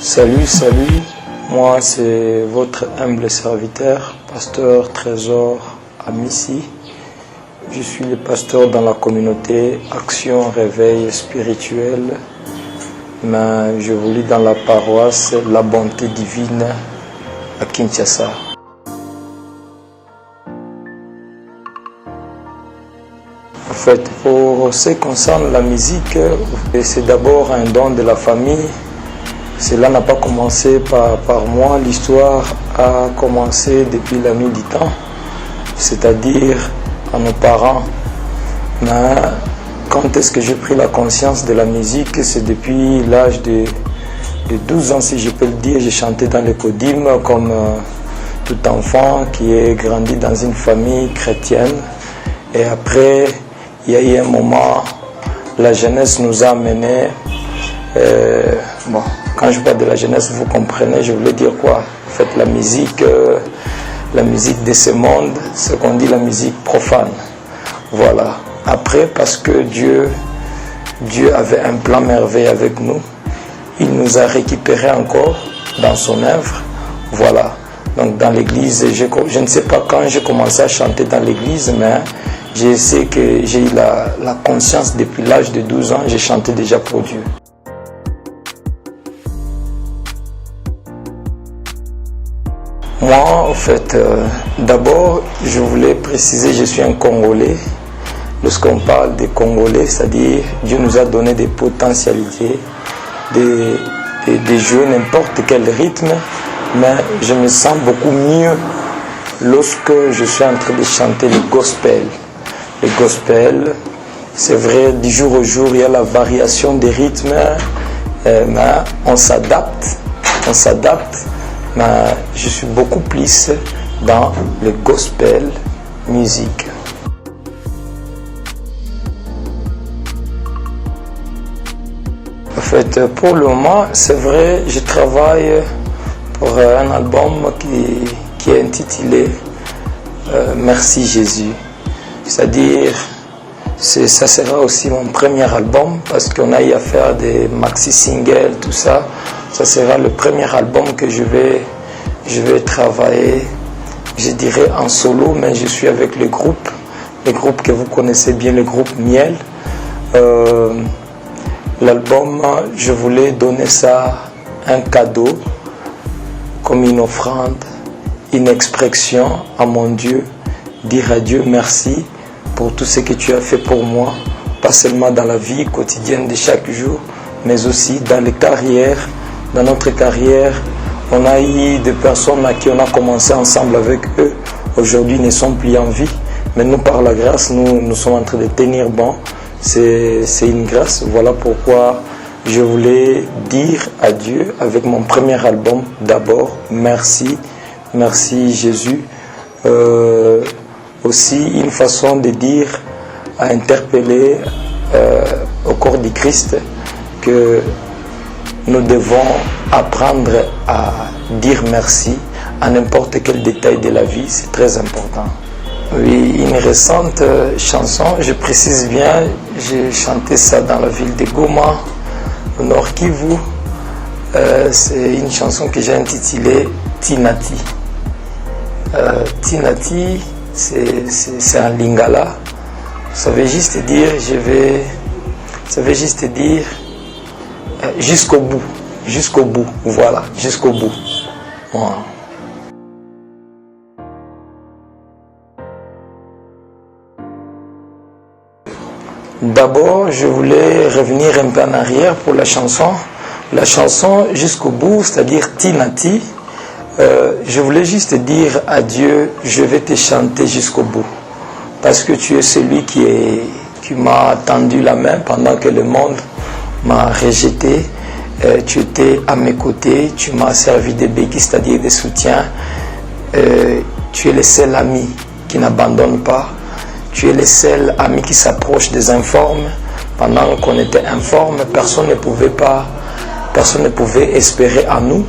Salut, moi c'est votre humble serviteur, pasteur Trésor Amissi. Je suis le pasteur dans la communauté Action Réveil Spirituel, mais je vous lis dans la paroisse La Bonté Divine à Kinshasa. En fait, pour ce qui concerne la musique, c'est d'abord un don de la famille. Cela n'a pas commencé par moi, l'histoire a commencé depuis la nuit du temps, c'est-à-dire à nos parents. Mais quand est-ce que j'ai pris la conscience de la musique? C'est depuis l'âge de 12 ans, si je peux le dire. J'ai chanté dans les codymes comme tout enfant qui est grandi dans une famille chrétienne. Et après, il y a eu un moment, la jeunesse nous a amenés. Quand je parle de la jeunesse, vous comprenez, je voulais dire quoi? En fait, la musique de ce monde, c'est qu'on dit la musique profane. Voilà. Après, parce que Dieu avait un plan merveilleux avec nous, il nous a récupérés encore dans son œuvre. Voilà. Donc dans l'église, je ne sais pas quand j'ai commencé à chanter dans l'église, mais je sais que j'ai eu la conscience depuis l'âge de 12 ans, j'ai chanté déjà pour Dieu. Moi, en fait, d'abord, je voulais préciser, je suis un Congolais. Lorsqu'on parle des Congolais, c'est-à-dire Dieu nous a donné des potentialités, de jouer n'importe quel rythme, mais je me sens beaucoup mieux lorsque je suis en train de chanter le gospel. Le gospel, c'est vrai, du jour au jour, il y a la variation des rythmes, mais on s'adapte. Mais je suis beaucoup plus dans le gospel musique. En fait, pour le moment, c'est vrai, je travaille pour un album qui est intitulé Merci Jésus. C'est-à-dire, ça sera aussi mon premier album parce qu'on a eu à faire des maxi-singles, tout ça. Ça sera le premier album que je vais travailler, je dirais en solo, mais je suis avec le groupe que vous connaissez bien, le groupe Miel. L'album, je voulais donner ça un cadeau, comme une offrande, une expression à mon Dieu, dire à Dieu merci pour tout ce que tu as fait pour moi, pas seulement dans la vie quotidienne de chaque jour, mais aussi dans les carrières. Dans notre carrière, on a eu des personnes à qui on a commencé ensemble avec eux. Aujourd'hui, ils ne sont plus en vie. Mais nous, par la grâce, nous sommes en train de tenir bon. C'est une grâce. Voilà pourquoi je voulais dire à Dieu, avec mon premier album, d'abord, merci. Merci Jésus. Aussi, une façon de dire, à interpeller au corps du Christ que nous devons apprendre à dire merci à n'importe quel détail de la vie, c'est très important. Oui, une récente chanson, je précise bien, j'ai chanté ça dans la ville de Goma, au Nord Kivu. C'est une chanson que j'ai intitulée Tinati. Tinati, c'est un lingala. Ça veut juste dire, jusqu'au bout, voilà, jusqu'au bout. Voilà. D'abord, je voulais revenir un peu en arrière pour la chanson. La chanson jusqu'au bout, c'est-à-dire Tinati. Je voulais juste dire à Dieu, je vais te chanter jusqu'au bout. Parce que tu es celui qui m'a tendu la main pendant que le monde m'a rejeté. Tu étais à mes côtés, tu m'as servi de béquille, c'est-à-dire de soutien. Tu es le seul ami qui n'abandonne pas. Tu es le seul ami qui s'approche des informes. Pendant qu'on était informe, personne ne pouvait espérer à nous.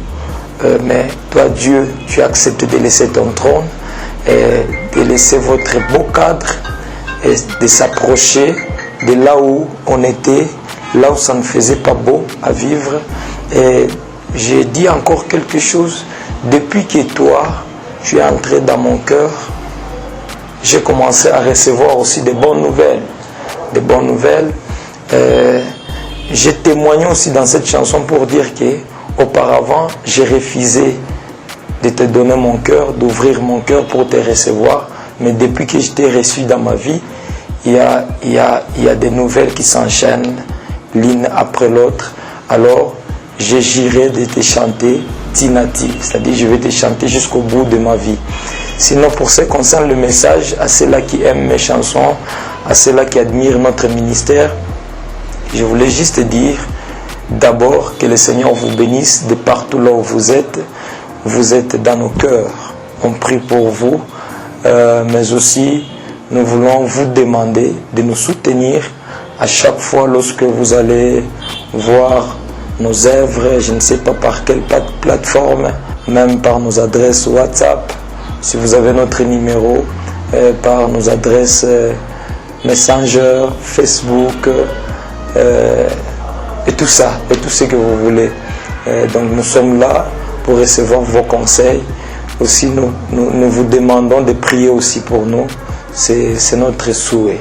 Mais toi, Dieu, tu as accepté de laisser ton trône et de laisser votre beau cadre et de s'approcher de là où on était, là où ça ne faisait pas beau à vivre, et j'ai dit encore quelque chose. Depuis que toi, tu es entré dans mon cœur, j'ai commencé à recevoir aussi des bonnes nouvelles. Des bonnes nouvelles. J'ai témoigné aussi dans cette chanson pour dire que auparavant, j'ai refusé de te donner mon cœur, d'ouvrir mon cœur pour te recevoir. Mais depuis que je t'ai reçu dans ma vie, il y a des nouvelles qui s'enchaînent l'une après l'autre. Alors, je j'irai de te chanter Tinati, c'est-à-dire je vais te chanter jusqu'au bout de ma vie. Sinon, pour ce qui concerne le message, à ceux-là qui aiment mes chansons, à ceux-là qui admirent notre ministère, je voulais juste dire d'abord que le Seigneur vous bénisse de partout là où vous êtes. Vous êtes dans nos cœurs. On prie pour vous, mais aussi nous voulons vous demander de nous soutenir à chaque fois lorsque vous allez voir nos œuvres, je ne sais pas par quelle plateforme, même par nos adresses WhatsApp, si vous avez notre numéro, par nos adresses Messenger, Facebook, et tout ça, et tout ce que vous voulez. Donc nous sommes là pour recevoir vos conseils. Aussi nous vous demandons de prier aussi pour nous. C'est notre souhait.